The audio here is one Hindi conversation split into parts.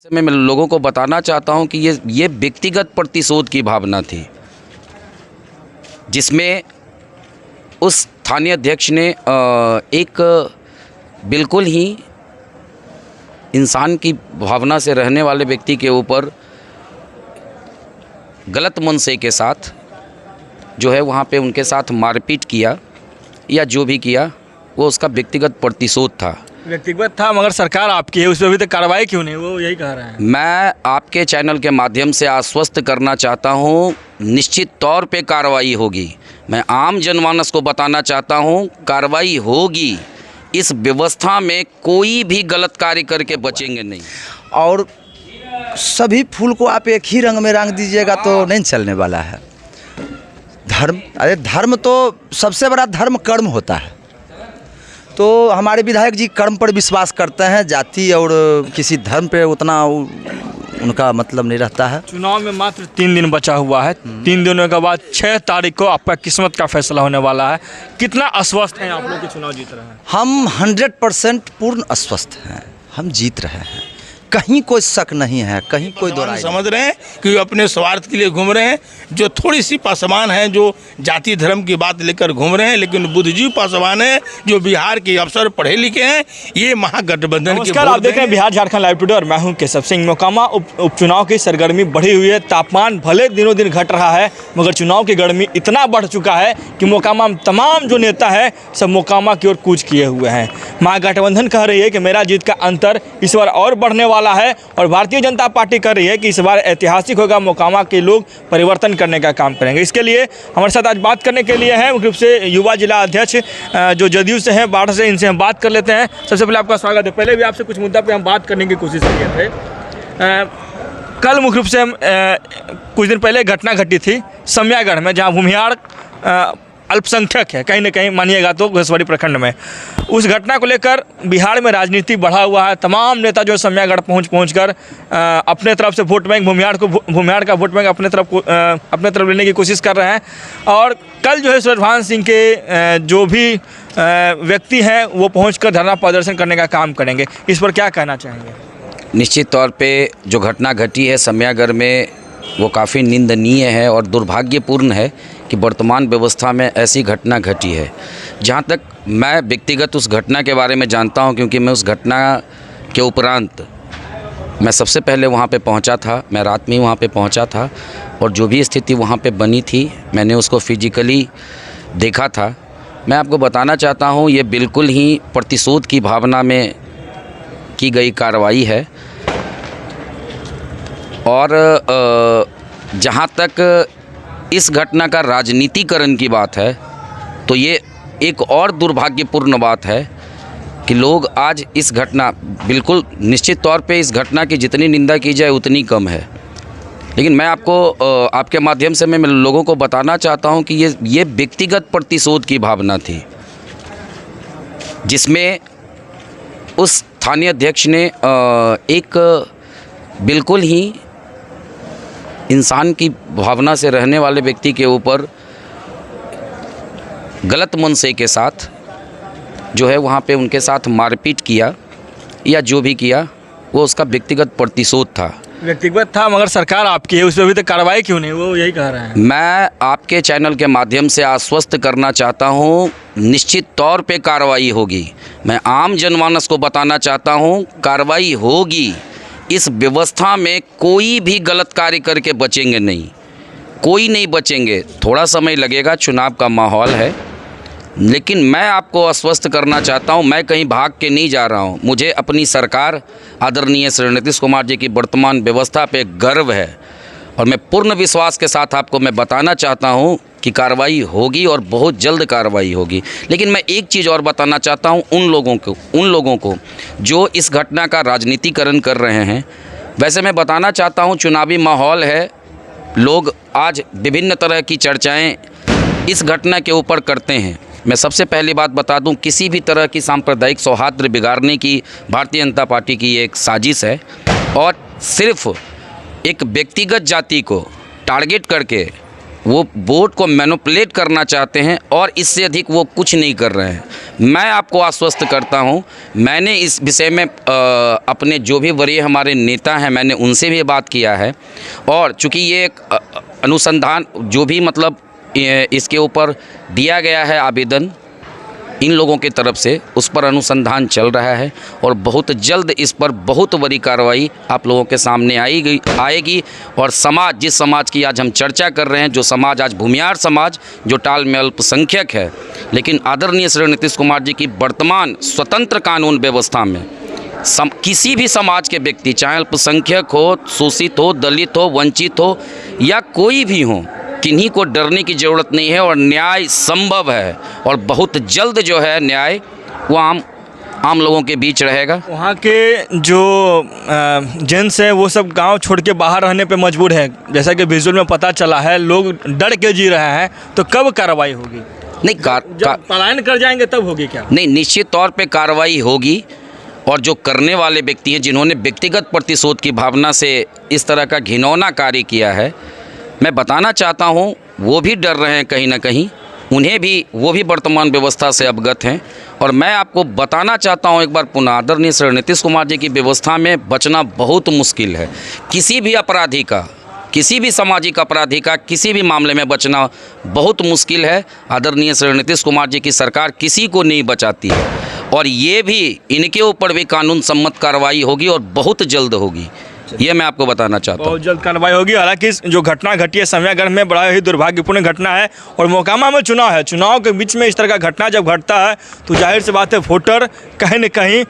मैं लोगों को बताना चाहता हूं कि ये व्यक्तिगत प्रतिशोध की भावना थी, जिसमें उस स्थानीय अध्यक्ष ने एक बिल्कुल ही इंसान की भावना से रहने वाले व्यक्ति के ऊपर गलत मनसे के साथ जो है वहाँ पे उनके साथ मारपीट किया या जो भी किया वो उसका व्यक्तिगत प्रतिशोध था। व्यक्तिगत था, मगर सरकार आपकी है, उस पर अभी तक कार्रवाई क्यों नहीं, वो यही कह रहे हैं। मैं आपके चैनल के माध्यम से आश्वस्त करना चाहता हूं, निश्चित तौर पे कार्रवाई होगी। मैं आम जनमानस को बताना चाहता हूं, कार्रवाई होगी। इस व्यवस्था में कोई भी गलत कार्य करके बचेंगे नहीं। और सभी फूल को आप एक ही रंग में रंग दीजिएगा तो नहीं चलने वाला है। धर्म तो सबसे बड़ा धर्म कर्म होता है। तो हमारे विधायक जी कर्म पर विश्वास करते हैं, जाति और किसी धर्म पे उतना उनका मतलब नहीं रहता है। चुनाव में मात्र 3 दिन बचा हुआ है। 3 दिनों के बाद 6 तारीख को आपका किस्मत का फैसला होने वाला है। कितना आश्वस्त हैं आप लोग कि चुनाव जीत रहे हैं? हम 100% पूर्ण आश्वस्त हैं, हम जीत रहे हैं, कहीं कोई शक नहीं है, कहीं कोई दो राय समझ रहे हैं कि वो अपने स्वार्थ के लिए घूम रहे हैं। जो थोड़ी सी पासवान है, जो जाति धर्म की बात लेकर घूम रहे हैं, लेकिन बुद्धिजीवी पासवान है जो बिहार के अफसर पढ़े लिखे हैं, ये महागठबंधन की। नमस्कार, आप देख रहे हैं बिहार झारखंड लाइव टुडे और मैं हूं केशव सिंह। मोकामा उपचुनाव की सरगर्मी बढ़ी हुई है। तापमान भले दिनों दिन घट रहा है, मगर चुनाव की गर्मी इतना बढ़ चुका है कि मोकामा में तमाम जो नेता है सब मोकामा की ओर कूच किए हुए हैं। महागठबंधन कह रही है कि मेरा जीत का अंतर इस बार और बढ़ने वाला है, और भारतीय जनता पार्टी कह रही है कि इस बार ऐतिहासिक होगा, मोकामा के लोग परिवर्तन करने का काम करेंगे। इसके लिए हमारे साथ आज बात करने के लिए है मुख्य रूप से युवा जिला अध्यक्ष जो जदयू से हैं, बाढ़ से, इनसे हम बात कर लेते हैं। सबसे पहले आपका स्वागत है। पहले भी आपसे कुछ मुद्दा पे हम बात करने की कोशिश किए थे। कल मुख्य रूप से कुछ दिन पहले घटना घटी थी समयागढ़ में, जहाँ भूमिहार अल्पसंख्यक है कहीं ना कहीं, मानिएगा तो घोसवाड़ी प्रखंड में। उस घटना को लेकर बिहार में राजनीति बढ़ा हुआ है। तमाम नेता जो समयागढ़ पहुँच कर अपने तरफ से वोट बैंक भूमिहार का वोट बैंक अपने तरफ लेने की कोशिश कर रहे हैं। और कल जो है सूरजभान सिंह के जो भी व्यक्ति हैं वो पहुँच धरना प्रदर्शन करने का काम करेंगे। इस पर क्या कहना चाहेंगे? निश्चित तौर पे जो घटना घटी है समयागढ़ में वो काफ़ी निंदनीय है और दुर्भाग्यपूर्ण है कि वर्तमान व्यवस्था में ऐसी घटना घटी है। जहाँ तक मैं व्यक्तिगत उस घटना के बारे में जानता हूँ, क्योंकि मैं उस घटना के उपरांत मैं सबसे पहले वहाँ पे पहुँचा था, मैं रात में ही वहाँ पे पहुँचा था, और जो भी स्थिति वहाँ पे बनी थी मैंने उसको फिजिकली देखा था। मैं आपको बताना चाहता हूँ ये बिल्कुल ही प्रतिशोध की भावना में की गई कार्रवाई है। और जहाँ तक इस घटना का राजनीतिकरण की बात है तो ये एक और दुर्भाग्यपूर्ण बात है कि लोग आज इस घटना, बिल्कुल निश्चित तौर पे इस घटना की जितनी निंदा की जाए उतनी कम है, लेकिन मैं आपके माध्यम से मैं लोगों को बताना चाहता हूं कि ये व्यक्तिगत प्रतिशोध की भावना थी, जिसमें उस स्थानीय अध्यक्ष ने एक बिल्कुल ही इंसान की भावना से रहने वाले व्यक्ति के ऊपर गलत मनसे के साथ जो है वहाँ पे उनके साथ मारपीट किया या जो भी किया वो उसका व्यक्तिगत प्रतिशोध था। व्यक्तिगत था, मगर सरकार आपकी है, उस पर अभी तक कार्रवाई क्यों नहीं, वो यही कह रहे हैं। मैं आपके चैनल के माध्यम से आश्वस्त करना चाहता हूँ, निश्चित तौर पे कार्रवाई होगी। मैं आम जनमानस को बताना चाहता हूँ, कार्रवाई होगी। इस व्यवस्था में कोई भी गलत कार्य करके बचेंगे नहीं, कोई नहीं बचेंगे। थोड़ा समय लगेगा, चुनाव का माहौल है, लेकिन मैं आपको आश्वस्त करना चाहता हूं, मैं कहीं भाग के नहीं जा रहा हूं। मुझे अपनी सरकार आदरणीय श्री नीतीश कुमार जी की वर्तमान व्यवस्था पे गर्व है, और मैं पूर्ण विश्वास के साथ आपको मैं बताना चाहता हूं कि कार्रवाई होगी और बहुत जल्द कार्रवाई होगी। लेकिन मैं एक चीज़ और बताना चाहता हूं उन लोगों को जो इस घटना का राजनीतिकरण कर रहे हैं। वैसे मैं बताना चाहता हूं चुनावी माहौल है, लोग आज विभिन्न तरह की चर्चाएं इस घटना के ऊपर करते हैं। मैं सबसे पहली बात बता दूं, किसी भी तरह की सांप्रदायिक सौहार्द बिगाड़ने की भारतीय जनता पार्टी की एक साजिश है, और सिर्फ एक व्यक्तिगत जाति को टारगेट करके वो वोट को मैनिपुलेट करना चाहते हैं और इससे अधिक वो कुछ नहीं कर रहे हैं। मैं आपको आश्वस्त करता हूं, मैंने इस विषय में अपने जो भी वरीय हमारे नेता हैं मैंने उनसे भी बात किया है और चूँकि ये एक अनुसंधान जो भी मतलब इसके ऊपर दिया गया है आवेदन इन लोगों की तरफ से, उस पर अनुसंधान चल रहा है और बहुत जल्द इस पर बहुत बड़ी कार्रवाई आप लोगों के सामने आएगी। और समाज, जिस समाज की आज हम चर्चा कर रहे हैं, जो समाज आज भूमिहार समाज, जो टाल में अल्पसंख्यक है, लेकिन आदरणीय श्री नीतीश कुमार जी की वर्तमान स्वतंत्र कानून व्यवस्था में किसी भी समाज के व्यक्ति, चाहे अल्पसंख्यक हो, शोषित हो, दलित हो, वंचित हो या कोई भी हो, किन्हीं को डरने की ज़रूरत नहीं है और न्याय संभव है और बहुत जल्द जो है न्याय वो आम लोगों के बीच रहेगा। वहाँ के जो जेंट्स हैं वो सब गांव छोड़ के बाहर रहने पे मजबूर है, जैसा कि विजुअल में पता चला है, लोग डर के जी रहे हैं। तो कब कार्रवाई होगी? नहीं, जब पलायन कर जाएंगे तब होगी क्या? नहीं, निश्चित तौर पे कार्रवाई होगी और जो करने वाले व्यक्ति हैं जिन्होंने व्यक्तिगत प्रतिशोध की भावना से इस तरह का घिनौना कार्य किया है, मैं बताना चाहता हूं वो भी डर रहे हैं कहीं ना कहीं, वो भी वर्तमान व्यवस्था से अवगत हैं। और मैं आपको बताना चाहता हूं एक बार पुनः, आदरणीय श्री नीतीश कुमार जी की व्यवस्था में बचना बहुत मुश्किल है। किसी भी अपराधी का, किसी भी सामाजिक अपराधी का किसी भी मामले में बचना बहुत मुश्किल है। आदरणीय श्री नीतीश कुमार जी की सरकार किसी को नहीं बचाती है और ये भी इनके ऊपर भी कानून सम्मत कार्रवाई होगी और बहुत जल्द होगी, ये मैं आपको बताना चाहता हूँ। बहुत जल्द कार्रवाई होगी। हालांकि जो घटना घटी है समयागढ़ में बड़ा ही दुर्भाग्यपूर्ण घटना है और मोकामा में चुनाव है, चुनाव के बीच में इस तरह का घटना जब घटता है तो जाहिर सी बात है वोटर कहीं न कहीं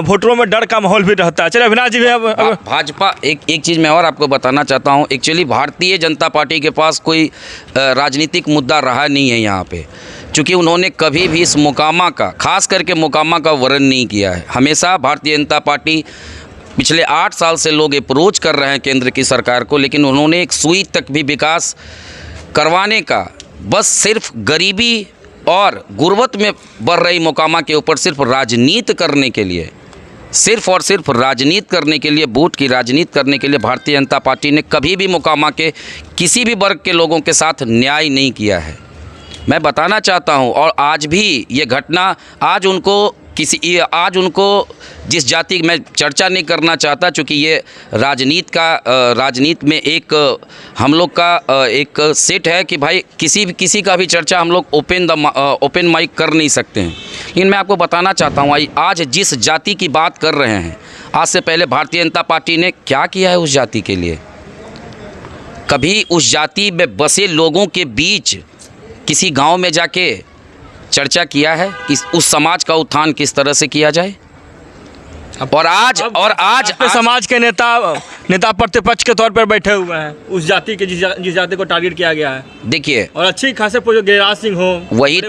वोटरों में डर का माहौल भी रहता है। चलिए अविनाश जी, भाजपा एक चीज़ मैं और आपको बताना चाहता हूँ। एक्चुअली भारतीय जनता पार्टी के पास कोई राजनीतिक मुद्दा रहा नहीं है यहाँ पे, चूँकि उन्होंने कभी भी इस मोकामा का, खास करके मोकामा का वर्णन नहीं किया है। हमेशा भारतीय जनता पार्टी पिछले 8 साल से लोग अप्रोच कर रहे हैं केंद्र की सरकार को, लेकिन उन्होंने एक सुई तक भी विकास करवाने का, बस सिर्फ गरीबी और गुर्बत में बढ़ रही मोकामा के ऊपर सिर्फ राजनीति करने के लिए, सिर्फ और सिर्फ राजनीति करने के लिए, वोट की राजनीति करने के लिए भारतीय जनता पार्टी ने कभी भी मोकामा के किसी भी वर्ग के लोगों के साथ न्याय नहीं किया है। मैं बताना चाहता हूं, और आज भी ये घटना, आज उनको जिस जाति मैं चर्चा नहीं करना चाहता, चूँकि ये राजनीति में एक हम लोग का एक सेट है कि भाई किसी का भी चर्चा हम लोग ओपन माइक कर नहीं सकते हैं। लेकिन मैं आपको बताना चाहता हूँ, आज जिस जाति की बात कर रहे हैं, आज से पहले भारतीय जनता पार्टी ने क्या किया है उस जाति के लिए? कभी उस जाति में बसे लोगों के बीच किसी गांव में जाके चर्चा किया है कि उस समाज का उत्थान किस तरह से किया जाए? और आज समाज के नेता प्रतिपक्ष के तौर पर बैठे हुए हैं उस जाति के जिस जाति को टारगेट किया गया है। देखिए, और अच्छी खासे गिरिराज सिंह हो, वही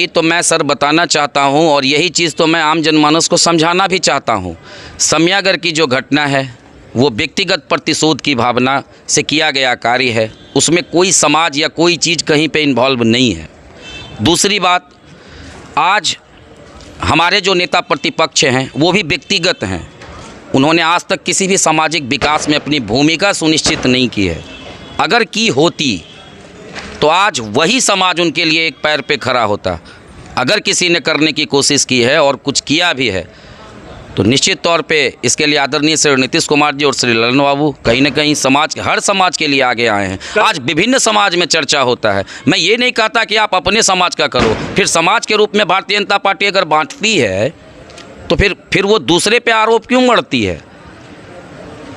तो मैं सर बताना चाहता हूं और यही चीज़ तो मैं आम जनमानस को समझाना भी चाहता हूं। समयागढ़ की जो घटना है वो व्यक्तिगत प्रतिशोध की भावना से किया गया कार्य है, उसमें कोई समाज या कोई चीज़ कहीं पे इन्वॉल्व नहीं है। दूसरी बात, आज हमारे जो नेता प्रतिपक्ष हैं वो भी व्यक्तिगत हैं, उन्होंने आज तक किसी भी सामाजिक विकास में अपनी भूमिका सुनिश्चित नहीं की है। अगर की होती तो आज वही समाज उनके लिए एक पैर पे खड़ा होता। अगर किसी ने करने की कोशिश की है और कुछ किया भी है तो निश्चित तौर पे इसके लिए आदरणीय श्री नीतीश कुमार जी और श्री ललन बाबू कहीं ना कहीं हर समाज के लिए आगे आए हैं। आज विभिन्न समाज में चर्चा होता है। मैं ये नहीं कहता कि आप अपने समाज का करो, फिर समाज के रूप में भारतीय जनता पार्टी अगर बांटती है तो फिर वो दूसरे पे आरोप क्यों मढ़ती है?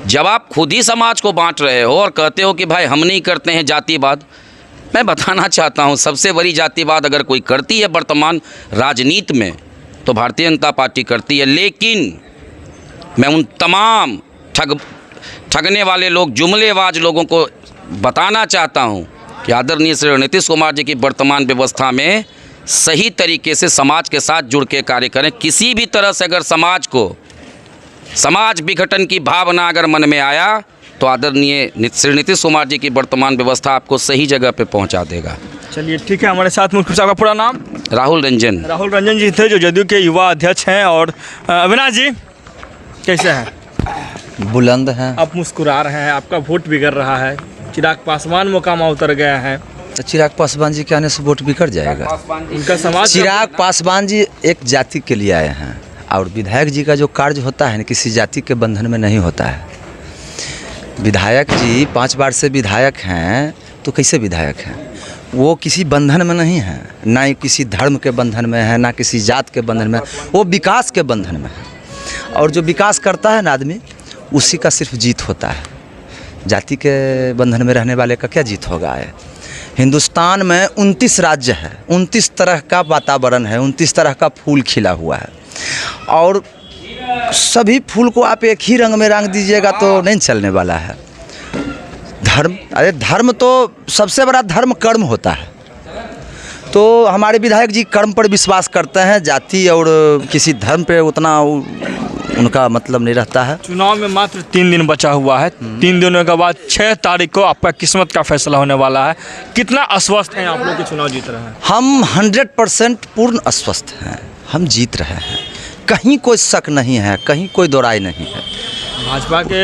जब आप खुद ही समाज को बांट रहे हो और कहते हो कि भाई हम नहीं करते हैं जातिवाद, मैं बताना चाहता हूँ सबसे बड़ी जातिवाद अगर कोई करती है वर्तमान राजनीति में तो भारतीय जनता पार्टी करती है। लेकिन मैं उन तमाम ठगने वाले लोग, जुमलेबाज लोगों को बताना चाहता हूं कि आदरणीय श्री नीतीश कुमार जी की वर्तमान व्यवस्था में सही तरीके से समाज के साथ जुड़ के कार्य करें। किसी भी तरह से अगर समाज विघटन की भावना अगर मन में आया तो आदरणीय श्री नीतीश कुमार जी की वर्तमान व्यवस्था आपको सही जगह पे पहुंचा देगा। चलिए ठीक है, हमारे साथ मुख्य साहब का पूरा नाम? राहुल रंजन जी थे जो जदयू के युवा अध्यक्ष हैं। और अविनाश जी कैसे हैं? बुलंद हैं। आप मुस्कुरा रहे हैं, आपका वोट बिगड़ रहा है, चिराग पासवान मोकामा उतर गया है, तो चिराग पासवान जी के आने से वोट बिगड़ जाएगा। उनका समाज चिराग पासवान जी एक जाति के लिए आए हैं और विधायक जी का जो कार्य होता है ना किसी जाति के बंधन में नहीं होता है। विधायक जी 5 बार से विधायक हैं तो कैसे विधायक हैं? वो किसी बंधन में नहीं है, ना ही किसी धर्म के बंधन में है, ना किसी जात के बंधन में, वो विकास के बंधन में है। और जो विकास करता है ना आदमी, उसी का सिर्फ जीत होता है। जाति के बंधन में रहने वाले का क्या जीत होगा? है हिंदुस्तान में 29 राज्य है, 29 तरह का वातावरण है, 29 तरह का फूल खिला हुआ है और सभी फूल को आप एक ही रंग में रंग दीजिएगा तो नहीं चलने वाला है। धर्म, अरे धर्म तो सबसे बड़ा धर्म कर्म होता है। तो हमारे विधायक जी कर्म पर विश्वास करते हैं, जाति और किसी धर्म पे उतना उनका मतलब नहीं रहता है। चुनाव में मात्र 3 दिन बचा हुआ है। 3 दिनों के बाद 6 तारीख को आपका किस्मत का फैसला होने वाला है। कितना आश्वस्त हैं आप लोग कि चुनाव जीत रहे हैं? हम 100% पूर्ण आश्वस्त हैं, हम जीत रहे हैं, कहीं कोई शक नहीं है, कहीं कोई दो राय नहीं है। भाजपा के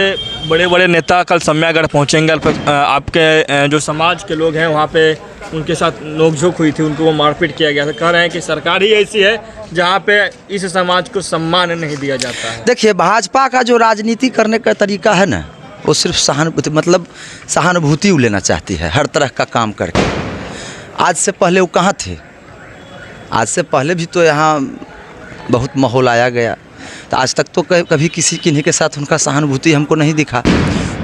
बड़े बड़े नेता कल सम्यागढ़ पहुँचेंगे। आपके जो समाज के लोग हैं वहाँ पे उनके साथ नोकझोंक हुई थी, उनको वो मारपीट किया गया था। कह रहे हैं कि सरकार ही ऐसी है जहाँ पे इस समाज को सम्मान नहीं दिया जाता है। देखिए, भाजपा का जो राजनीति करने का तरीका है ना, वो सिर्फ सहानुभूति लेना चाहती है हर तरह का काम करके। आज से पहले वो कहाँ थे? आज से पहले भी तो यहाँ बहुत माहौल आया गया, तो आज तक तो कभी किन्हीं के साथ उनका सहानुभूति हमको नहीं दिखा।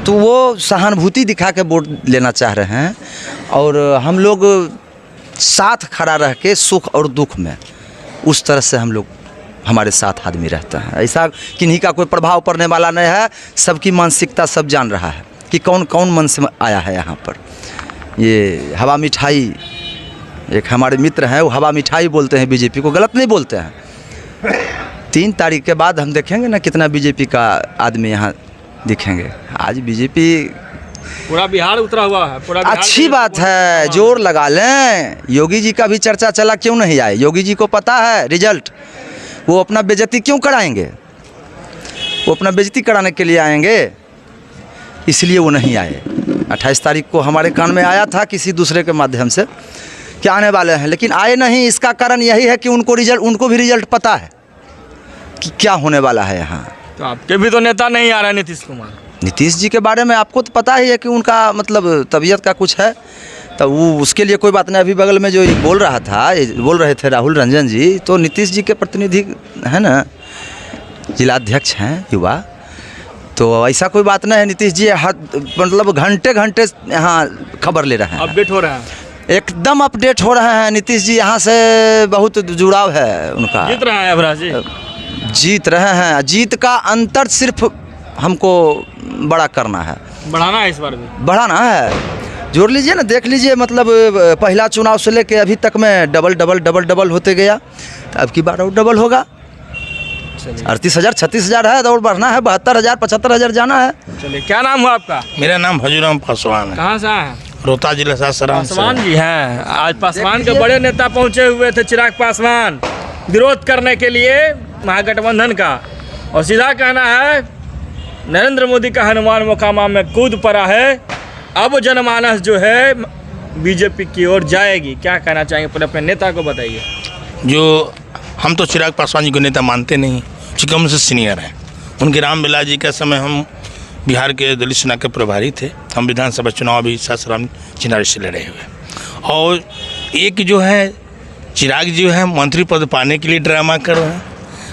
तो वो सहानुभूति दिखा के वोट लेना चाह रहे हैं और हम लोग साथ खड़ा रह के सुख और दुख में उस तरह से हम लोग, हमारे साथ आदमी रहता है। ऐसा किन्हीं का कोई प्रभाव पड़ने वाला नहीं है। सबकी मानसिकता सब जान रहा है कि कौन कौन मन से आया है यहाँ पर। ये हवा मिठाई, एक हमारे मित्र हैं, वो हवा मिठाई बोलते हैं बीजेपी को, गलत नहीं बोलते हैं। 3 तारीख के बाद हम देखेंगे ना कितना बीजेपी का आदमी यहाँ दिखेंगे। आज बीजेपी पूरा बिहार उतरा हुआ है, पूरा बिहार अच्छी बात है, जोर लगा लें। योगी जी का भी चर्चा चला, क्यों नहीं आए? योगी जी को पता है रिजल्ट, वो अपना बेइज्जती क्यों कराएंगे? वो अपना बेइज्जती कराने के लिए आएंगे, इसलिए वो नहीं आए। 28 तारीख को हमारे कान में आया था किसी दूसरे के माध्यम से कि आने वाले हैं, लेकिन आए नहीं। इसका कारण यही है कि उनको भी रिजल्ट पता है कि क्या होने वाला है यहाँ। तो आपके भी तो नेता नहीं आ रहे हैं, नीतीश कुमार। नीतीश जी के बारे में आपको तो पता ही है कि उनका मतलब तबीयत का कुछ है, तो वो उसके लिए कोई बात नहीं। अभी बगल में जो बोल रहे थे राहुल रंजन जी, तो नीतीश जी के प्रतिनिधि है ना, जिलाध्यक्ष हैं युवा, तो ऐसा कोई बात नहीं है। नीतीश जी मतलब घंटे घंटे यहाँ खबर ले रहे हैं, अपडेट हो रहे हैं, एकदम अपडेट हो रहे हैं। नीतीश जी यहाँ से बहुत जुड़ाव है उनका। जीत रहा है अभराज जी, जीत रहे हैं। जीत का अंतर सिर्फ हमको बड़ा करना है, बढ़ाना है, इस बार भी बढ़ाना है। जोड़ लीजिए ना, देख लीजिए, मतलब पहला चुनाव से लेके अभी तक में डबल होते गया, तो अब की बार और डबल होगा। 38,000 36,000 है, दौड़ बढ़ना है, 72,000 75,000 जाना है। चलिए, क्या नाम हुआ आपका? मेरा नाम भजूराम पासवान है, कहाँ से आए हैं? रोहतास जिला सासाराम से। पासवान जी हैं। आज पासवान के बड़े नेता पहुंचे हुए थे, चिराग पासवान, विरोध करने के लिए महागठबंधन का। और सीधा कहना है, नरेंद्र मोदी का हनुमान मोकामा में कूद पड़ा है, अब जनमानस जो है बीजेपी की ओर जाएगी। क्या कहना चाहेंगे, पहले अपने नेता को बताइए। जो हम तो चिराग पासवान जी को नेता मानते नहीं, क्योंकि हम उनसे सीनियर हैं। उनके रामविलास जी के समय हम बिहार के दलित सेना के प्रभारी थे। हम विधानसभा चुनाव भी सासाराम चिनारी से लड़े हुए। और एक जो है चिराग जी है मंत्री पद पाने के लिए ड्रामा कर रहे हैं,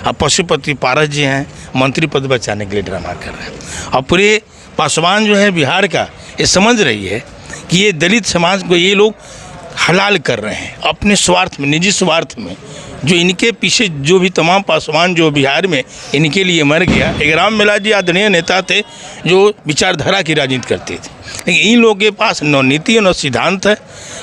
और पशुपति पारस जी हैं मंत्री पद बचाने के लिए ड्रामा कर रहे हैं। और पूरे पासवान जो है बिहार का, ये समझ रही है कि ये दलित समाज को ये लोग हलाल कर रहे हैं अपने स्वार्थ में, निजी स्वार्थ में। जो इनके पीछे जो भी तमाम पासवान जो बिहार में इनके लिए मर गया। एक रामविलास जी आदरणीय नेता थे जो विचारधारा की राजनीति करते थे, लेकिन इन लोगों के पास न नीति न सिद्धांत है।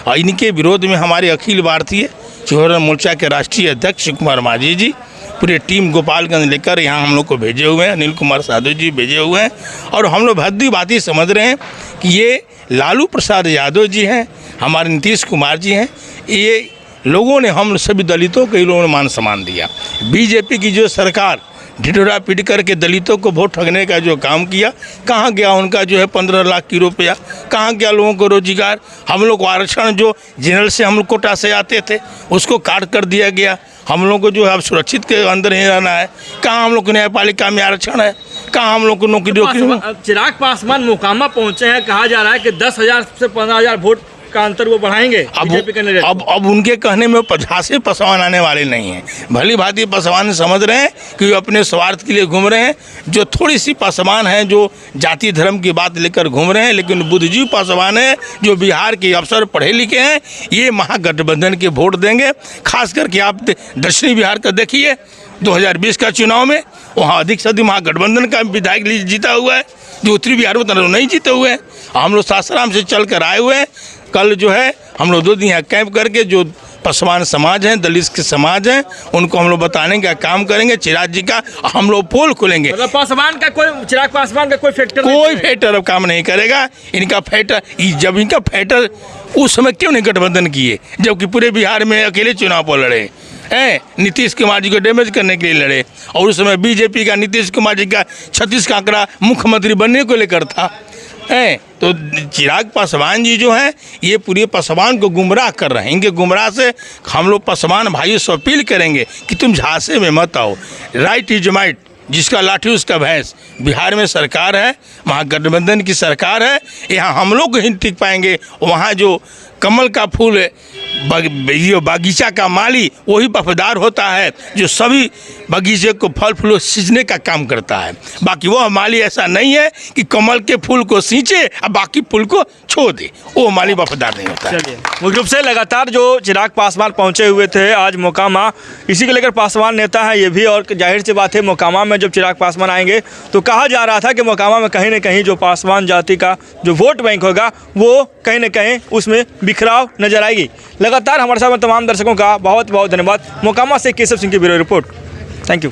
और इनके विरोध में हमारे अखिल भारतीय चौहरा मोर्चा के राष्ट्रीय अध्यक्ष शिव कुमार माझी जी पूरे टीम गोपालगंज लेकर यहाँ हम लोग को भेजे हुए हैं। अनिल कुमार साधु जी भेजे हुए हैं। और हम लोग भद्दी बाती समझ रहे हैं कि ये लालू प्रसाद यादव जी हैं, हमारे नीतीश कुमार जी हैं। ये लोगों ने, हम सभी दलितों को इन लोगों ने मान सम्मान दिया। बीजेपी की जो सरकार ढिढोरा पीट करके दलितों को वोट ठगने का जो काम किया, कहाँ गया उनका जो है 15 लाख की रुपया, कहाँ गया लोगों को रोजगार। हम लोग को आरक्षण जो जनरल से हम लोग कोटा से आते थे उसको काट कर दिया गया। हम लोग को जो है अब सुरक्षित के अंदर ही रहना है। कहाँ हम लोग को न्यायपालिका में आरक्षण है, कहाँ हम लोग को नौकरी। चिराग पासवान मोकामा पहुंचे हैं, कहा जा रहा है कि 10,000 से 15,000 वोट का अंतर वो बढ़ाएंगे। अब उनके कहने में 50 पासवान आने वाले नहीं हैं। भली भांति पासवान समझ रहे हैं कि वे अपने स्वार्थ के लिए घूम रहे हैं। जो थोड़ी सी पासवान हैं जो जाति धर्म की बात लेकर घूम रहे हैं, लेकिन बुद्धिजीवी पासवान हैं जो बिहार के अफसर पढ़े लिखे हैं, ये महागठबंधन के वोट देंगे। खास करके आप दक्षिणी बिहार का देखिए 2020 का चुनाव में वहाँ अधिक से अधिक महागठबंधन का विधायक जीता हुआ है। जो उत्तरी बिहार में तो नहीं जीते हुए हैं। हम लोग सासाराम से चल कर आए हुए हैं। कल जो है हम लोग 2 दिन यहाँ कैंप करके जो पासवान समाज हैं, दलित के समाज हैं, उनको हम लोग बताने का काम करेंगे। चिराग जी का हम लोग पोल खोलेंगे। मतलब पासवान का कोई, चिराग पासवान का कोई फैक्टर अब काम नहीं करेगा। इनका फैक्टर, जब इनका फैक्टर उस समय क्यों नहीं गठबंधन किए, जबकि पूरे बिहार में अकेले चुनाव पर लड़े हैं। नीतीश कुमार जी को डैमेज करने के लिए लड़े, और उस समय बीजेपी का नीतीश कुमार जी का 36 का आंकड़ा मुख्यमंत्री बनने को लेकर था हैं। तो चिराग पासवान जी जो हैं ये पूरे पासवान को गुमराह कर रहे हैं। इनके गुमराह से हम लोग पासवान भाइयों से अपील करेंगे कि तुम झांसे में मत आओ। राइट इज माइट, जिसका लाठी उसका भैंस। बिहार में सरकार है, महागठबंधन की सरकार है। यहाँ हम लोग ही टिक पाएंगे। वहाँ जो कमल का फूल बागीचा का माली वही वफादार होता है, जो सभी बगीचे को फल फूल सींचने का काम करता है। बाकी वह माली ऐसा नहीं है कि कमल के फूल को सींचे और बाकी फूल को छोड़ दे, वो माली वफादार नहीं होता है। मुख्य रूप से लगातार जो चिराग पासवान पहुंचे हुए थे आज मोकामा, इसी को लेकर पासवान नेता है ये भी, और जाहिर सी बात है मोकामा में जब चिराग पासवान आएंगे तो कहा जा रहा था कि मोकामा में कहीं ना कहीं जो पासवान जाति का जो वोट बैंक होगा वो कहीं ना कहीं उसमें बिखराव नजर आएगी। लगातार हमारे साथ तमाम दर्शकों का बहुत बहुत धन्यवाद। मोकामा से केशव सिंह की ब्यूरो रिपोर्ट। Thank you.